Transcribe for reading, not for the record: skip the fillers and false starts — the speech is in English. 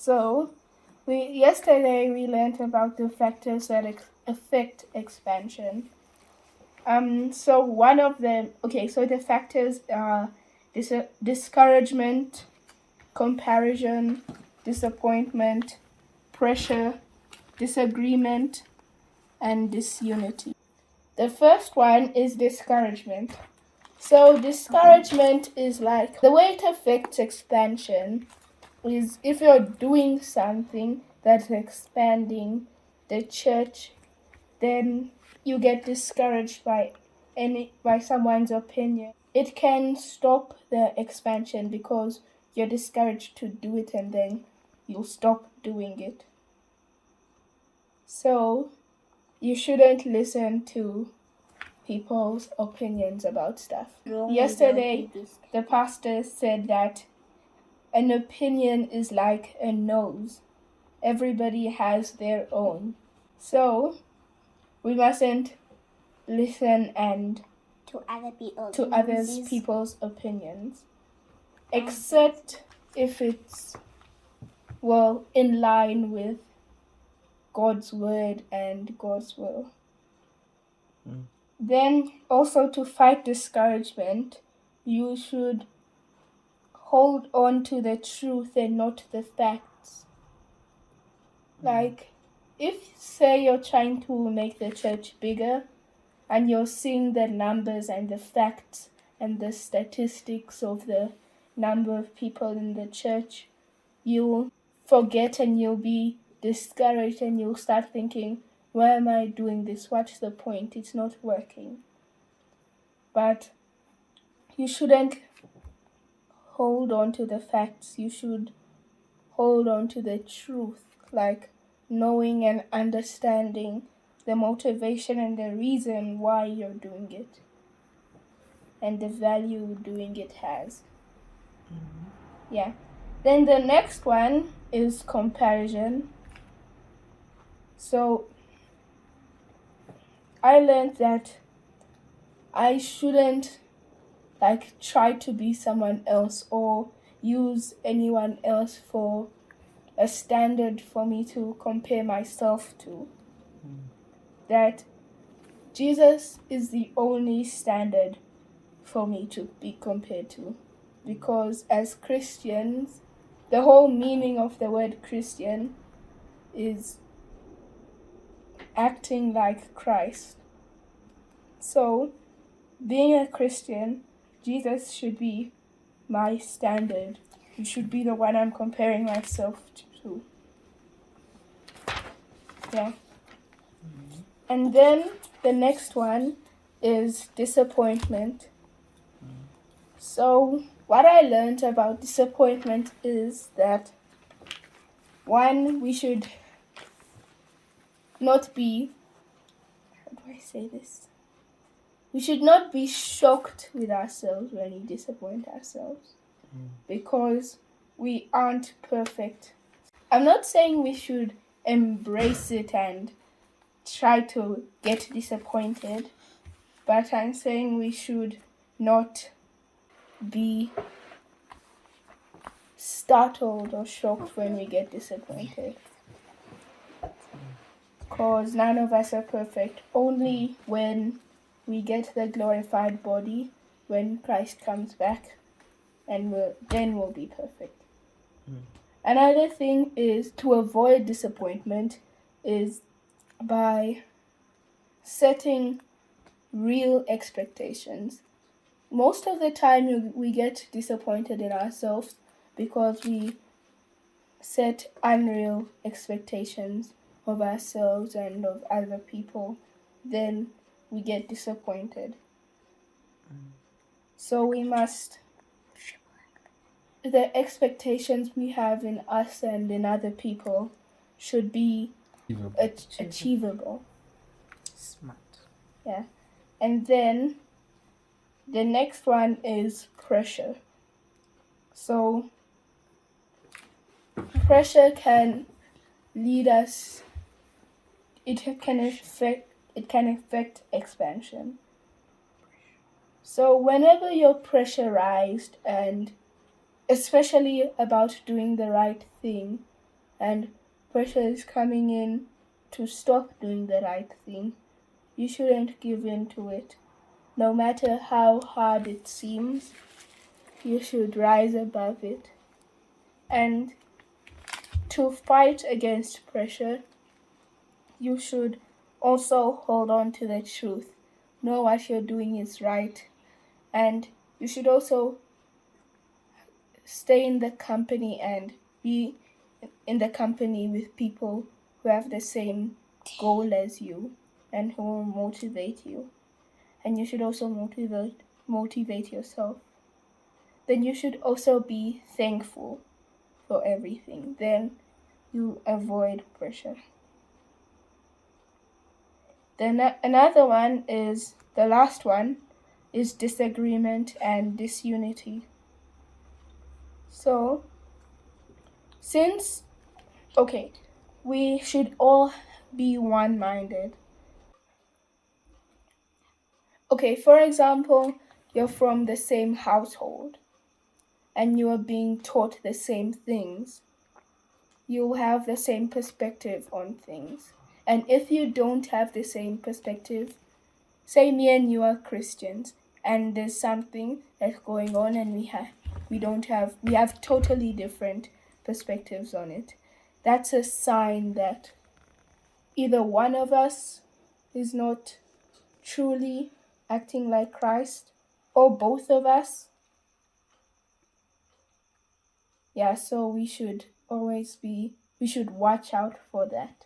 So, yesterday we learned about the factors that affect expansion. So one of them, so the factors are discouragement, comparison, disappointment, pressure, disagreement, and disunity. The first one is discouragement. So discouragement is like the way it affects expansion is if you're doing something that's expanding the church, then you get discouraged by someone's opinion. It can stop the expansion because you're discouraged to do it and then you'll stop doing it. So you shouldn't listen to people's opinions about stuff. Yesterday, the pastor said that an opinion is like a nose. Everybody has their own. So we mustn't listen to other people's opinions, except if it's in line with God's word and God's will. Then also, to fight discouragement, you should hold on to the truth and not the facts. Like, if say you're trying to make the church bigger and you're seeing the numbers and the facts and the statistics of the number of people in the church, you'll forget and you'll be discouraged and you'll start thinking, why am I doing this? What's the point? It's not working. But you shouldn't hold on to the facts. You should hold on to the truth, like knowing and understanding the motivation and the reason why you're doing it and the value doing it has. Yeah. Then the next one is comparison. So I learned that I shouldn't try to be someone else or use anyone else for a standard for me to compare myself to. That Jesus is the only standard for me to be compared to. Because as Christians, the whole meaning of the word Christian is acting like Christ. So, being a Christian, Jesus should be my standard. He should be the one I'm comparing myself to. Yeah. And then the next one is disappointment. So what I learned about disappointment is that, one, we should not be, we should not be shocked with ourselves when we disappoint ourselves, because we aren't perfect. I'm not saying we should embrace it and try to get disappointed, but I'm saying we should not be startled or shocked when we get disappointed, because none of us are perfect. Only when we get the glorified body, when Christ comes back, and then we'll be perfect. Another thing is to avoid disappointment is by setting real expectations. Most of the time we get disappointed in ourselves because we set unreal expectations of ourselves and of other people. Then we get disappointed. So the expectations we have in us and in other people should be achievable. Smart. Yeah. And then the next one is pressure. So pressure can lead us, it can affect expansion. So whenever you're pressurized, and especially about doing the right thing, and pressure is coming in to stop doing the right thing, you shouldn't give in to it. No matter how hard it seems, you should rise above it. And to fight against pressure, you should also hold on to the truth. Know what you're doing is right. And you should also stay in the company and be in the company with people who have the same goal as you and who will motivate you. And you should also motivate yourself. Then you should also be thankful for everything. Then you avoid pressure. Then another one is, the last one is disagreement and disunity. So, we should all be one-minded. Okay, for example, you're from the same household and you are being taught the same things. You have the same perspective on things. And if you don't have the same perspective, say me and you are Christians, and there's something that's going on and we have totally different perspectives on it. That's a sign that either one of us is not truly acting like Christ, or both of us. Yeah, so we should watch out for that.